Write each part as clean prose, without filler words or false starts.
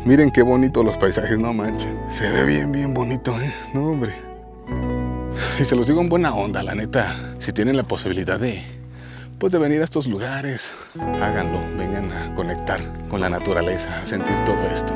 Miren qué bonito los paisajes, no manches. Se ve bien bonito, no hombre. Y se los digo en buena onda, la neta. Si tienen la posibilidad de venir a estos lugares, háganlo. Vengan a conectar con la naturaleza, a sentir todo esto.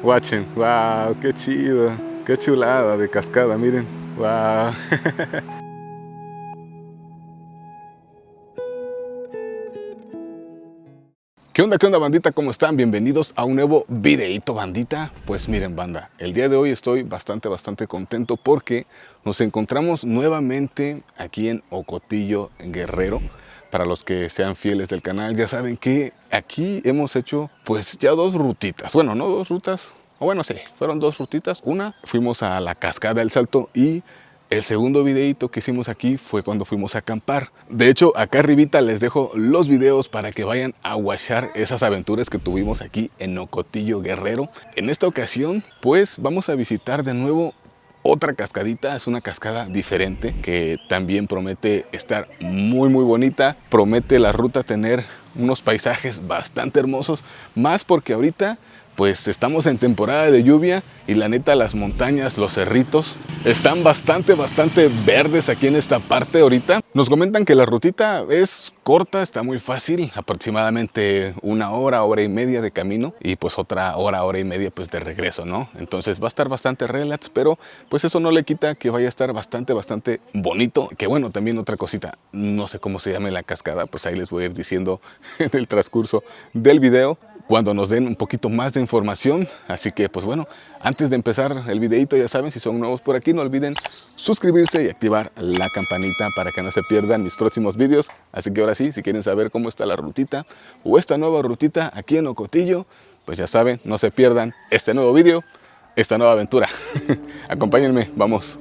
Watchen, wow, qué chido, qué chulada de cascada, miren, wow. ¿Qué onda bandita? ¿Cómo están? Bienvenidos a un nuevo videito bandita. Pues miren banda, el día de hoy estoy bastante contento porque nos encontramos nuevamente aquí en Ocotillo, Guerrero. Para los que sean fieles del canal ya saben que aquí hemos hecho pues ya dos rutitas. Bueno, no dos rutas, o bueno sí, fueron dos rutitas. Una, fuimos a la Cascada del Salto y el segundo videito que hicimos aquí fue cuando fuimos a acampar. De hecho, acá arribita les dejo los videos para que vayan a watchar esas aventuras que tuvimos aquí en Ocotillo, Guerrero. En esta ocasión, pues vamos a visitar de nuevo otra cascadita. Es una cascada diferente que también promete estar muy bonita. Promete la ruta tener unos paisajes bastante hermosos, más porque ahorita pues estamos en temporada de lluvia y la neta las montañas, los cerritos están bastante verdes aquí en esta parte ahorita. Nos comentan que la rutita es corta, está muy fácil, aproximadamente una hora y media de camino y pues otra hora y media pues de regreso, ¿no? Entonces va a estar bastante relax, pero pues eso no le quita que vaya a estar bastante bonito. Que bueno, también otra cosita, no sé cómo se llame la cascada, pues ahí les voy a ir diciendo en el transcurso del video cuando nos den un poquito más de información. Así que pues bueno, antes de empezar el videito, ya saben, si son nuevos por aquí, no olviden suscribirse y activar la campanita para que no se pierdan mis próximos videos. Así que ahora sí, si quieren saber cómo está la rutita o esta nueva rutita aquí en Ocotillo, pues ya saben, no se pierdan este nuevo video, esta nueva aventura. Acompáñenme, vamos.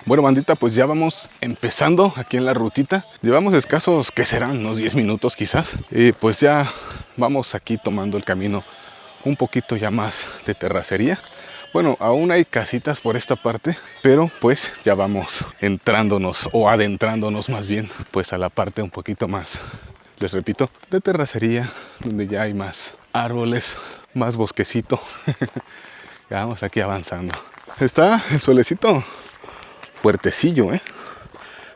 Bueno bandita, pues ya vamos empezando aquí en la rutita. Llevamos escasos, ¿qué serán? Unos 10 minutos quizás. Y pues ya vamos aquí tomando el camino un poquito ya más de terracería. Bueno, aún hay casitas por esta parte, pero pues ya vamos entrándonos o adentrándonos más bien pues a la parte un poquito más, les repito, de terracería, donde ya hay más árboles, más bosquecito. Ya vamos aquí avanzando. Está el solecito fuertecillo,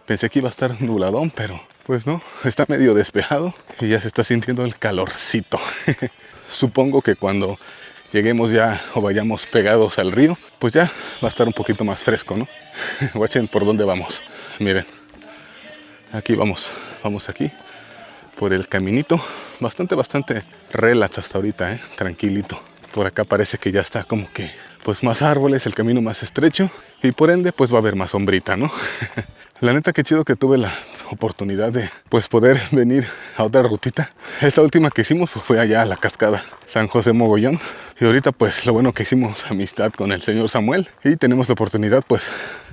Pensé que iba a estar nubladón, pero pues no, está medio despejado y ya se está sintiendo el calorcito. Supongo que cuando lleguemos ya o vayamos pegados al río, pues ya va a estar un poquito más fresco, ¿no? Watchen por dónde vamos. Miren, aquí vamos aquí por el caminito, bastante relax hasta ahorita, tranquilito. Por acá parece que ya está como que pues más árboles, el camino más estrecho y por ende pues va a haber más sombrita, ¿no? La neta que chido que tuve la oportunidad de pues poder venir a otra rutita. Esta última que hicimos pues, fue allá a la cascada San José Mogollón y ahorita pues lo bueno que hicimos amistad con el señor Samuel y tenemos la oportunidad pues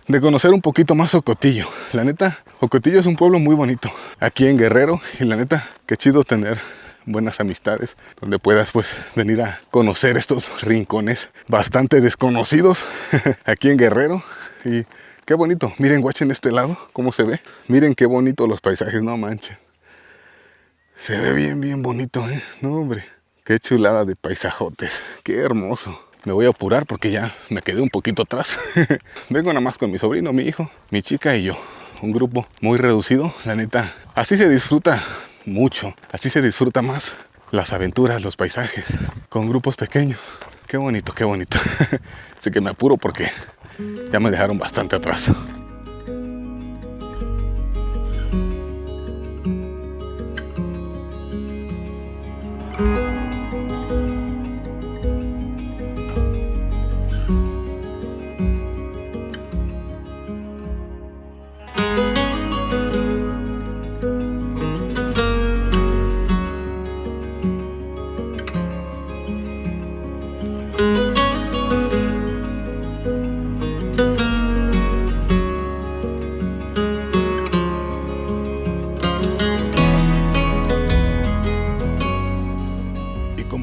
de conocer un poquito más Ocotillo. La neta, Ocotillo es un pueblo muy bonito aquí en Guerrero y la neta que chido tener buenas amistades donde puedas pues venir a conocer estos rincones bastante desconocidos aquí en Guerrero. Y qué bonito, miren, watchen este lado cómo se ve, miren qué bonito los paisajes, no manches, se ve bien bonito, no hombre, qué chulada de paisajotes, qué hermoso. Me voy a apurar porque ya me quedé un poquito atrás. Vengo nada más con mi sobrino, mi hijo, mi chica y yo. Un grupo muy reducido, la neta. Así se disfruta mucho, así se disfruta más las aventuras, los paisajes, con grupos pequeños. Qué bonito, qué bonito. Así que me apuro porque ya me dejaron bastante atrás.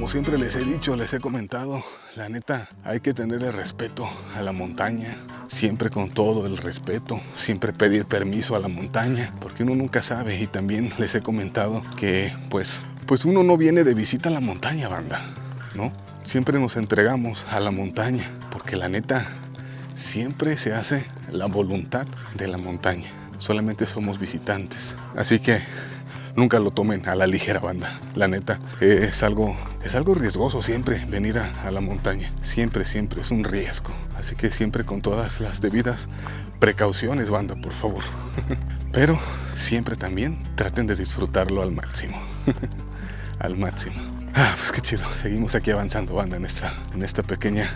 Siempre les he dicho, les he comentado, la neta, hay que tenerle respeto a la montaña, siempre con todo el respeto, siempre pedir permiso a la montaña, porque uno nunca sabe. Y también les he comentado que pues uno no viene de visita a la montaña, banda, ¿no? Siempre nos entregamos a la montaña, porque la neta, siempre se hace la voluntad de la montaña, solamente somos visitantes, así que nunca lo tomen a la ligera, banda. La neta, es algo riesgoso siempre venir a la montaña. Siempre es un riesgo. Así que siempre con todas las debidas precauciones, banda, por favor. Pero siempre también traten de disfrutarlo al máximo. Al máximo. Pues qué chido. Seguimos aquí avanzando, banda, en esta pequeña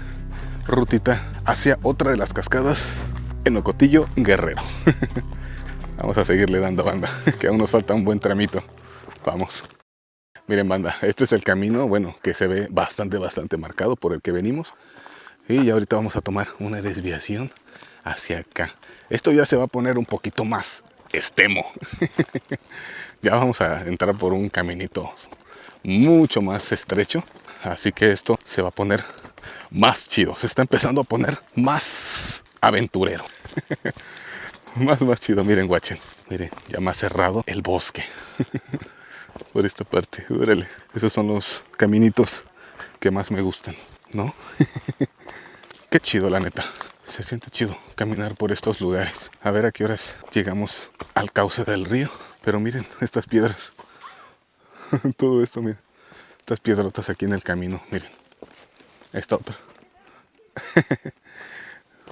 rutita hacia otra de las cascadas en Ocotillo, Guerrero. Vamos a seguirle dando, banda, que aún nos falta un buen tramito. Vamos. Miren, banda, este es el camino, bueno, que se ve bastante marcado por el que venimos. Y ya ahorita vamos a tomar una desviación hacia acá. Esto ya se va a poner un poquito más extremo. Ya vamos a entrar por un caminito mucho más estrecho. Así que esto se va a poner más chido. Se está empezando a poner más aventurero. Más chido, miren, guachen. Miren, ya más cerrado el bosque. Por esta parte, órale. Esos son los caminitos que más me gustan, ¿no? Qué chido, la neta. Se siente chido caminar por estos lugares. A ver a qué horas llegamos al cauce del río. Pero miren estas piedras. Todo esto, miren. Estas piedrotas aquí en el camino, miren. Esta otra.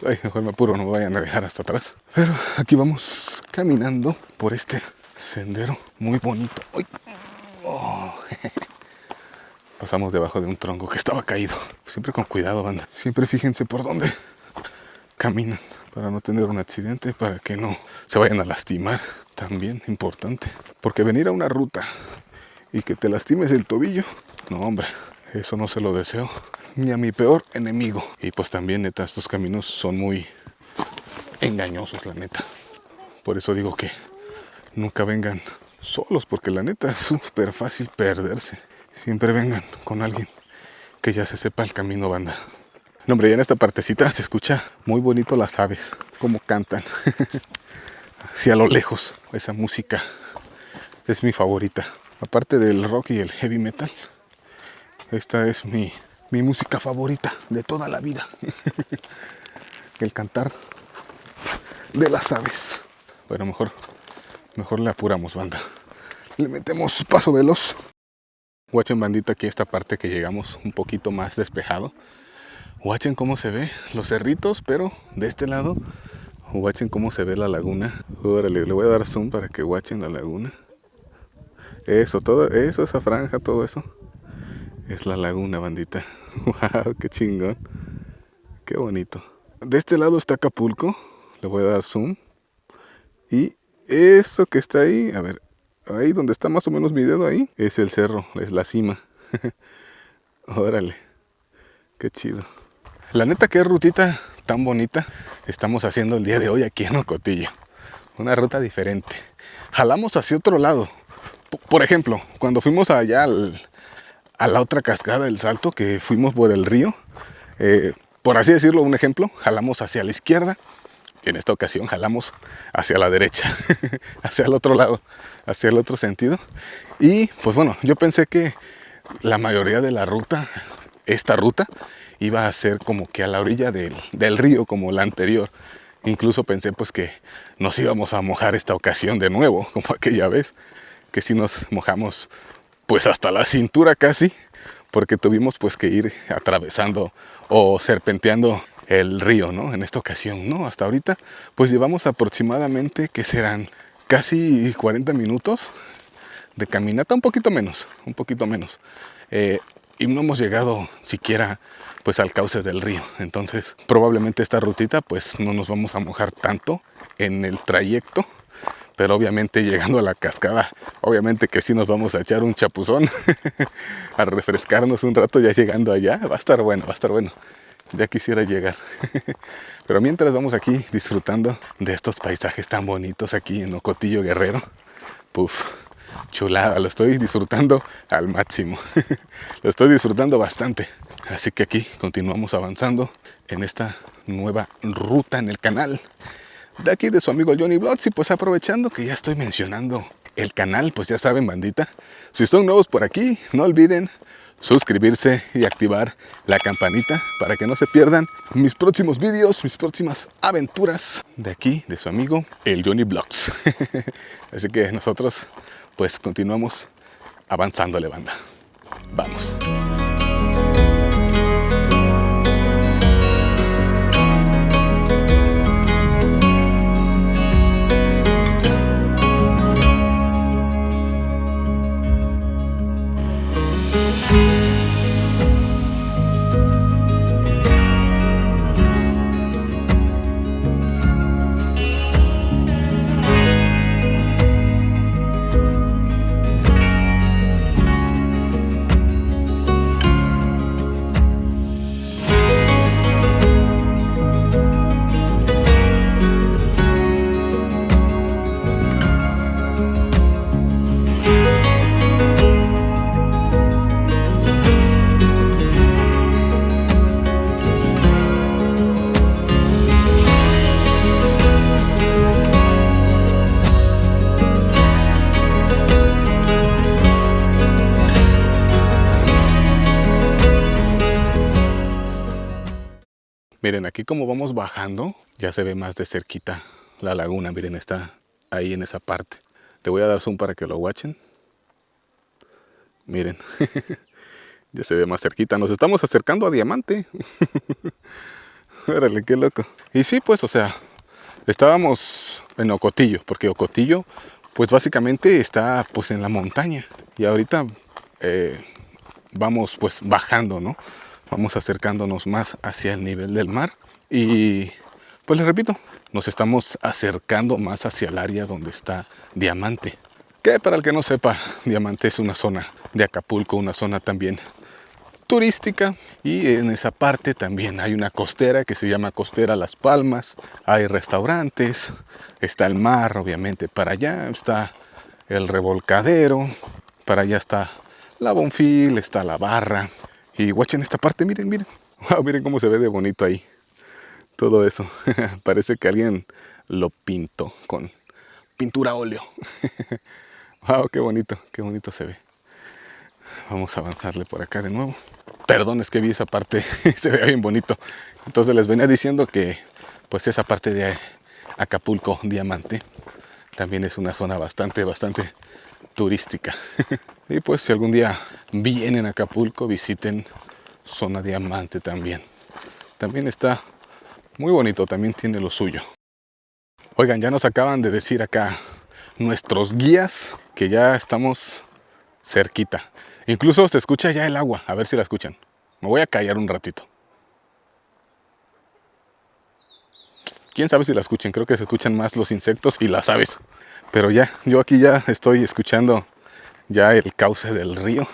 Ay, mejor me apuro, no me vayan a dejar hasta atrás. Pero aquí vamos caminando por este sendero muy bonito. ¡Ay! Oh. Pasamos debajo de un tronco que estaba caído. Siempre con cuidado, banda. Siempre fíjense por dónde caminan para no tener un accidente, para que no se vayan a lastimar. También importante. Porque venir a una ruta y que te lastimes el tobillo, no, hombre, eso no se lo deseo ni a mi peor enemigo. Y pues también, neta, estos caminos son muy engañosos, la neta. Por eso digo que nunca vengan solos, porque la neta es súper fácil perderse. Siempre vengan con alguien que ya se sepa el camino, banda. No, hombre, ya en esta partecita se escucha muy bonito las aves, cómo cantan. Hacia lo lejos, esa música es mi favorita. Aparte del rock y el heavy metal, esta es mi música favorita de toda la vida. El cantar de las aves. Bueno, mejor le apuramos, banda. Le metemos paso veloz. Guachen, bandita, aquí esta parte que llegamos un poquito más despejado. Guachen cómo se ve los cerritos, pero de este lado, guachen cómo se ve la laguna. Órale, le voy a dar zoom para que guachen la laguna. Eso, todo eso, esa franja, todo eso es la laguna, bandita. Wow, qué chingón. Qué bonito. De este lado está Acapulco. Le voy a dar zoom. Y eso que está ahí, a ver, ahí donde está más o menos mi dedo ahí, es el cerro, es la cima. Órale, qué chido. La neta, qué rutita tan bonita estamos haciendo el día de hoy aquí en Ocotillo. Una ruta diferente. Jalamos hacia otro lado. Por ejemplo, cuando fuimos allá a la otra cascada del Salto, que fuimos por el río, por así decirlo, un ejemplo, jalamos hacia la izquierda. En esta ocasión jalamos hacia la derecha, hacia el otro lado, hacia el otro sentido. Y pues bueno, yo pensé que la mayoría de la ruta, esta ruta, iba a ser como que a la orilla del río como la anterior. Incluso pensé pues que nos íbamos a mojar esta ocasión de nuevo, como aquella vez, que sí nos mojamos pues hasta la cintura casi, porque tuvimos pues que ir atravesando o serpenteando el río, ¿no? En esta ocasión, ¿no? Hasta ahorita pues llevamos aproximadamente, que serán casi 40 minutos de caminata, un poquito menos, y no hemos llegado siquiera pues al cauce del río. Entonces probablemente esta rutita pues no nos vamos a mojar tanto en el trayecto, pero obviamente llegando a la cascada, obviamente que sí nos vamos a echar un chapuzón a refrescarnos un rato ya llegando allá. Va a estar bueno, ya quisiera llegar. Pero mientras vamos aquí disfrutando de estos paisajes tan bonitos aquí en Ocotillo Guerrero. Puf, chulada, lo estoy disfrutando al máximo. Lo estoy disfrutando bastante. Así que aquí continuamos avanzando en esta nueva ruta en el canal de aquí de su amigo Johnny Vlogs. Y pues aprovechando que ya estoy mencionando el canal, pues ya saben, bandita, si son nuevos por aquí, no olviden suscribirse y activar la campanita para que no se pierdan mis próximos vídeos, mis próximas aventuras de aquí, de su amigo el Johnny Vlogs. Así que nosotros pues continuamos avanzándole, banda. Vamos. Miren, aquí como vamos bajando, ya se ve más de cerquita la laguna. Miren, está ahí en esa parte. Le voy a dar zoom para que lo watchen. Miren, ya se ve más cerquita. Nos estamos acercando a Diamante. Órale, qué loco. Y sí, pues, o sea, estábamos en Ocotillo, porque Ocotillo, pues básicamente está pues en la montaña. Y ahorita vamos pues bajando, ¿no? Vamos acercándonos más hacia el nivel del mar y pues les repito, nos estamos acercando más hacia el área donde está Diamante. Que para el que no sepa, Diamante es una zona de Acapulco, una zona también turística, y en esa parte también hay una costera que se llama Costera Las Palmas. Hay restaurantes, está el mar, obviamente para allá está el Revolcadero, para allá está la Bonfil, está la Barra. Y watchen esta parte, miren, miren. Wow, miren cómo se ve de bonito ahí. Todo eso. Parece que alguien lo pintó con pintura óleo. Wow, qué bonito se ve. Vamos a avanzarle por acá de nuevo. Perdón, es que vi esa parte, se ve bien bonito. Entonces les venía diciendo que pues esa parte de Acapulco, Diamante, también es una zona bastante turística. Y pues si algún día vienen a Acapulco, visiten zona Diamante también. También está muy bonito, también tiene lo suyo. Oigan, ya nos acaban de decir acá nuestros guías que ya estamos cerquita. Incluso se escucha ya el agua, a ver si la escuchan. Me voy a callar un ratito. Quién sabe si la escuchen, creo que se escuchan más los insectos y las aves. Pero ya, yo aquí ya estoy escuchando ya el cauce del río.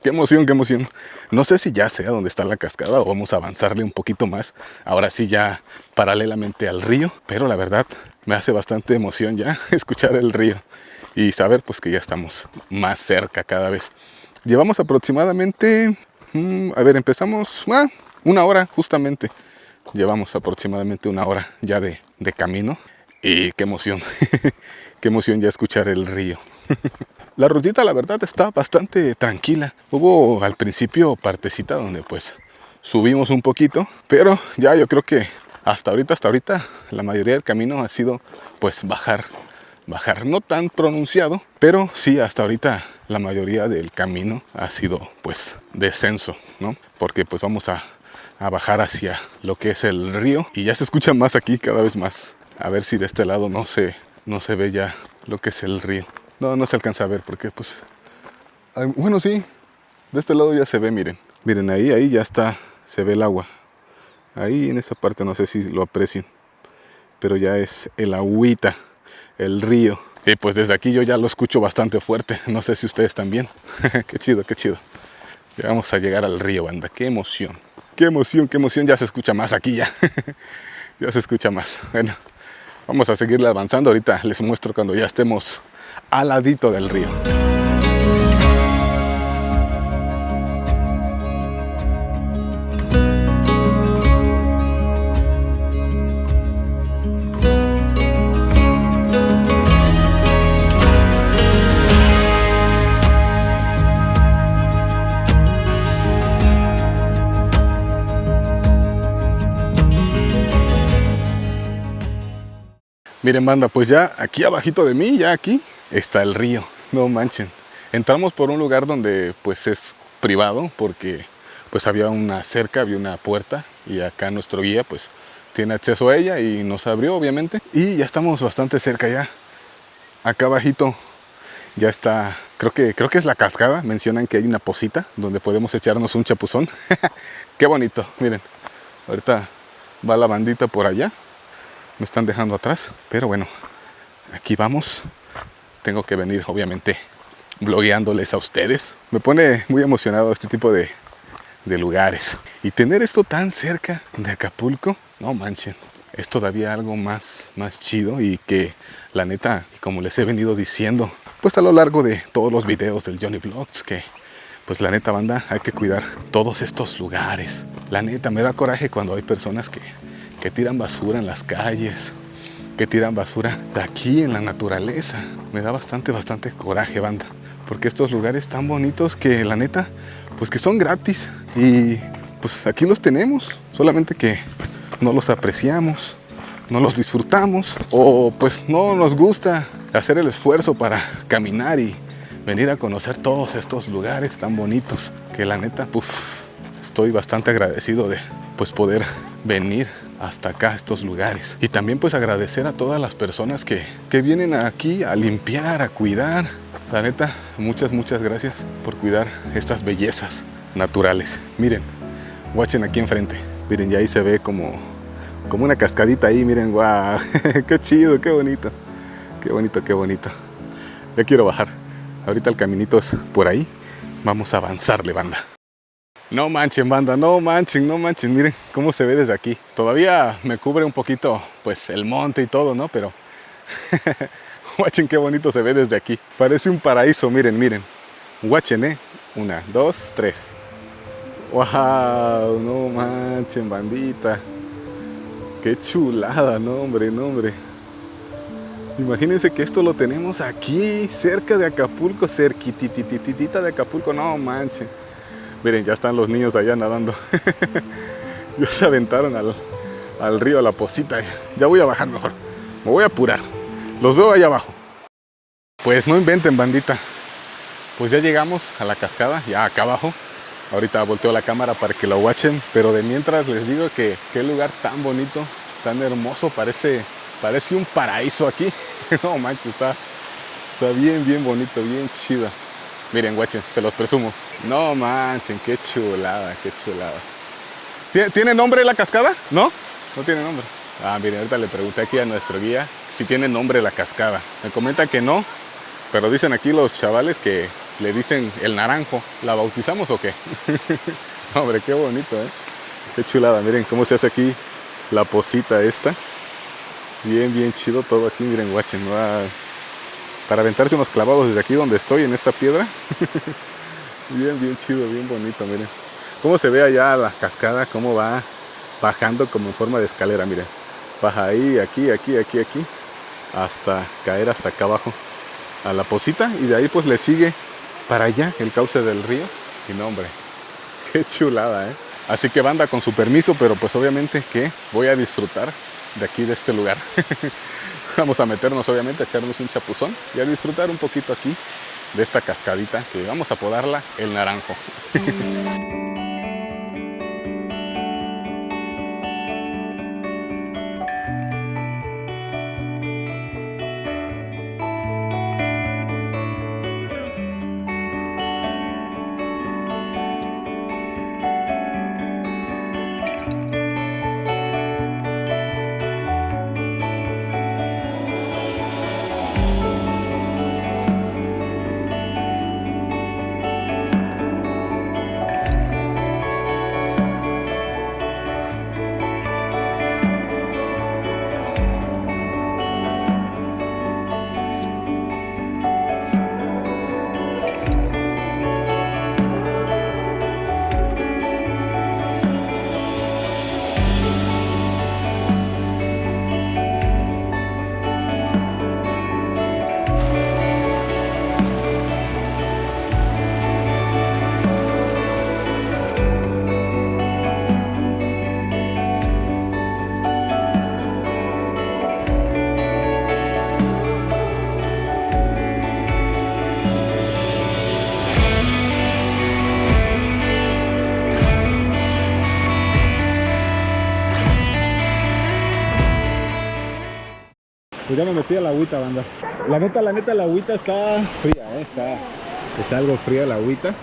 Qué emoción, qué emoción. No sé si ya sea dónde está la cascada o vamos a avanzarle un poquito más. Ahora sí ya paralelamente al río. Pero la verdad me hace bastante emoción ya escuchar el río. Y saber pues que ya estamos más cerca cada vez. Llevamos aproximadamente, a ver, empezamos una hora justamente. Llevamos aproximadamente una hora ya de camino. Y qué emoción. Qué emoción ya escuchar el río. La rutita la verdad está bastante tranquila. Hubo al principio partecita donde pues subimos un poquito, pero ya yo creo que hasta ahorita, la mayoría del camino ha sido pues bajar, no tan pronunciado, pero sí, hasta ahorita la mayoría del camino ha sido pues descenso, ¿no? Porque pues vamos a bajar hacia lo que es el río y ya se escucha más aquí cada vez más. A ver si de este lado no se ve ya lo que es el río. No se alcanza a ver porque pues, bueno, sí, de este lado ya se ve, miren, ahí ya está, se ve el agua. Ahí en esa parte no sé si lo aprecien, pero ya es el agüita, el río. Y pues desde aquí yo ya lo escucho bastante fuerte, no sé si ustedes también. Qué chido, qué chido. Ya vamos a llegar al río, banda, qué emoción. Qué emoción, ya se escucha más aquí ya. Ya se escucha más. Bueno, vamos a seguirle avanzando, ahorita les muestro cuando ya estemos al ladito del río. Miren, banda, pues ya aquí abajito de mí, ya aquí, está el río. No manchen. Entramos por un lugar donde pues es privado porque pues había una cerca, había una puerta y acá nuestro guía pues tiene acceso a ella y nos abrió obviamente. Y ya estamos bastante cerca ya. Acá abajito ya está, creo que es la cascada. Mencionan que hay una pocita donde podemos echarnos un chapuzón. Qué bonito, miren. Ahorita va la bandita por allá. Me están dejando atrás, pero bueno, aquí vamos. Tengo que venir obviamente blogueándoles a ustedes. Me pone muy emocionado este tipo de lugares. Y tener esto tan cerca de Acapulco, no manchen, es todavía algo más chido. Y que la neta, como les he venido diciendo, pues a lo largo de todos los videos del Johnny Vlogs, que pues la neta, banda, hay que cuidar todos estos lugares. La neta, me da coraje cuando hay personas que tiran basura en las calles, que tiran basura de aquí en la naturaleza. Me da bastante coraje, banda, porque estos lugares tan bonitos que la neta, pues que son gratis y pues aquí los tenemos, solamente que no los apreciamos, no los disfrutamos o pues no nos gusta hacer el esfuerzo para caminar y venir a conocer todos estos lugares tan bonitos que la neta, estoy bastante agradecido de pues poder venir hasta acá a estos lugares. Y también pues agradecer a todas las personas que vienen aquí a limpiar, a cuidar. La neta, muchas gracias por cuidar estas bellezas naturales. Miren, watchen aquí enfrente. Miren, ya ahí se ve como una cascadita ahí, miren, guau. Qué chido, qué bonito. Qué bonito. Ya quiero bajar. Ahorita el caminito es por ahí. Vamos a avanzarle, banda. No manchen, banda, no manchen, miren cómo se ve desde aquí. Todavía me cubre un poquito pues el monte y todo, ¿no? Pero guachen qué bonito se ve desde aquí. Parece un paraíso, miren. Guachen, 1, 2, 3. Wow, no manchen, bandita. Qué chulada, no hombre. Imagínense que esto lo tenemos aquí, cerca de Acapulco, cerquitititita de Acapulco, no manchen. Miren, ya están los niños allá nadando. Ya se aventaron al río, a la pocita. Ya voy a bajar mejor. Me voy a apurar. Los veo allá abajo. Pues no inventen, bandita. Pues ya llegamos a la cascada, ya acá abajo. Ahorita volteo la cámara para que lo watchen. Pero de mientras les digo que qué lugar tan bonito, tan hermoso. Parece un paraíso aquí. No manches, está bien bonito, bien chido. Miren, watchen, se los presumo. No manchen, qué chulada. ¿Tiene nombre la cascada? ¿No? No tiene nombre. Ah, miren, ahorita le pregunté aquí a nuestro guía si tiene nombre la cascada. Me comenta que no, pero dicen aquí los chavales que le dicen el naranjo. ¿La bautizamos o qué? Hombre, qué bonito, ¿eh? Qué chulada, miren cómo se hace aquí la pocita esta. Bien chido todo aquí, miren, watchen. Para aventarse unos clavados desde aquí donde estoy, en esta piedra. Bien chido, bien bonito, miren. Cómo se ve allá la cascada, cómo va bajando como en forma de escalera, miren. Baja ahí, aquí, hasta caer hasta acá abajo a la pocita. Y de ahí pues le sigue para allá el cauce del río. Y no, hombre, qué chulada, ¿eh? Así que banda, con su permiso, pero pues obviamente que voy a disfrutar de aquí, de este lugar. Vamos a meternos obviamente, a echarnos un chapuzón y a disfrutar un poquito aquí de esta cascadita que vamos a apodarla El Naranjo. Pues ya me metí a la agüita, banda. La neta, la agüita está fría, está algo fría la agüita.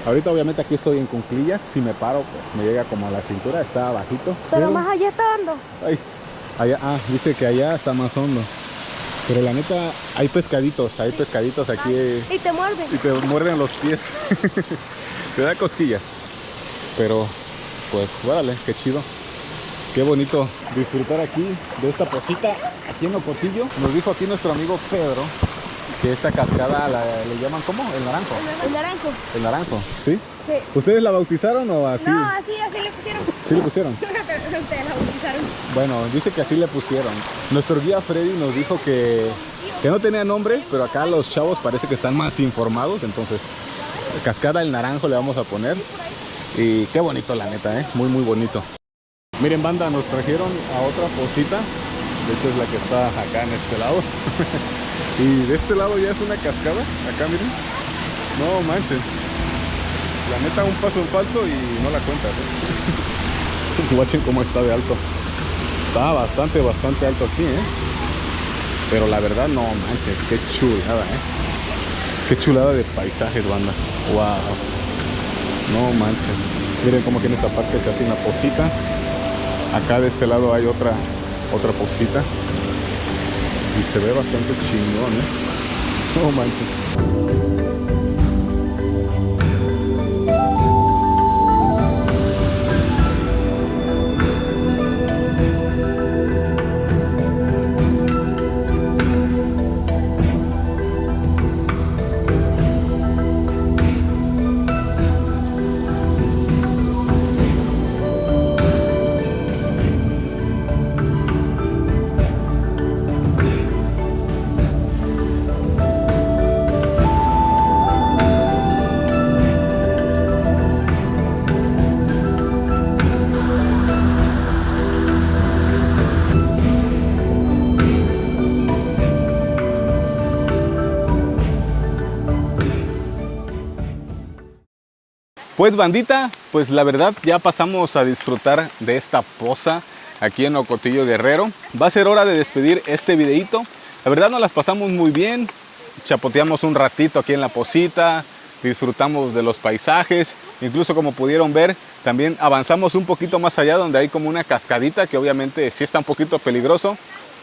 Ahorita obviamente aquí estoy en cuclillas. Si me paro, pues me llega como a la cintura, está bajito. Pero más allá está hondo. Ay, allá, dice que allá está más hondo. Pero la neta, hay pescaditos aquí. Y te muerden. Y te muerden los pies. Te da cosquillas. Pero, pues, órale, qué chido. Qué bonito disfrutar aquí de esta posita aquí en Ocotillo. Nos dijo aquí nuestro amigo Pedro que esta cascada le llaman ¿cómo? El Naranjo. El naranjo. El Naranjo, ¿sí? Sí. ¿Ustedes la bautizaron o así? No, así le pusieron. ¿Sí le pusieron? Ustedes la bautizaron. Bueno, dice que así le pusieron. Nuestro guía Freddy nos dijo que no tenía nombre, pero acá los chavos parece que están más informados. Entonces, Cascada El Naranjo le vamos a poner. Y qué bonito la neta, muy muy bonito. Miren banda, nos trajeron a otra posita. De hecho es la que está acá en este lado. Y de este lado ya es una cascada. Acá miren. No manches. La neta un paso en falso y no la cuentas. Guachen cómo está de alto. Está bastante alto aquí, Pero la verdad no manches. Qué chulada, Qué chulada de paisajes, banda. Wow. No manches. Miren como que en esta parte se hace una posita. Acá de este lado hay otra posita y se ve bastante chingón, No manches. Pues bandita, pues la verdad ya pasamos a disfrutar de esta poza aquí en Ocotillo Guerrero. Va a ser hora de despedir este videito. La verdad nos las pasamos muy bien, chapoteamos un ratito aquí en la posita, disfrutamos de los paisajes, incluso como pudieron ver, también avanzamos un poquito más allá donde hay como una cascadita que obviamente sí está un poquito peligroso,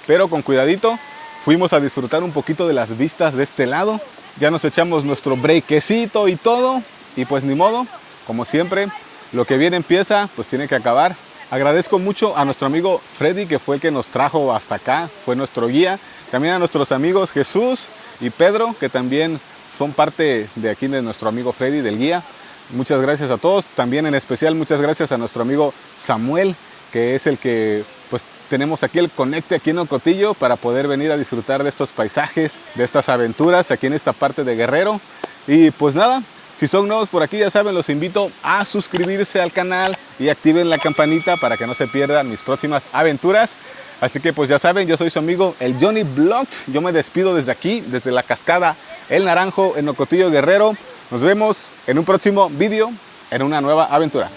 pero con cuidadito. Fuimos a disfrutar un poquito de las vistas de este lado, ya nos echamos nuestro breakecito y todo, y pues ni modo. Como siempre, lo que bien empieza, pues tiene que acabar. Agradezco mucho a nuestro amigo Freddy, que fue el que nos trajo hasta acá, fue nuestro guía. También a nuestros amigos Jesús y Pedro, que también son parte de aquí de nuestro amigo Freddy, del guía. Muchas gracias a todos. También en especial muchas gracias a nuestro amigo Samuel, que es el que pues tenemos aquí el conecte aquí en Ocotillo para poder venir a disfrutar de estos paisajes, de estas aventuras aquí en esta parte de Guerrero. Y pues nada, Si son nuevos por aquí, ya saben, los invito a suscribirse al canal y activen la campanita para que no se pierdan mis próximas aventuras. Así que pues ya saben, yo soy su amigo el Johnny Vlogs. Yo me despido desde aquí, desde la cascada El Naranjo en Ocotillo, Guerrero. Nos vemos en un próximo vídeo, en una nueva aventura.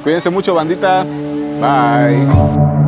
Cuídense mucho, bandita. Bye.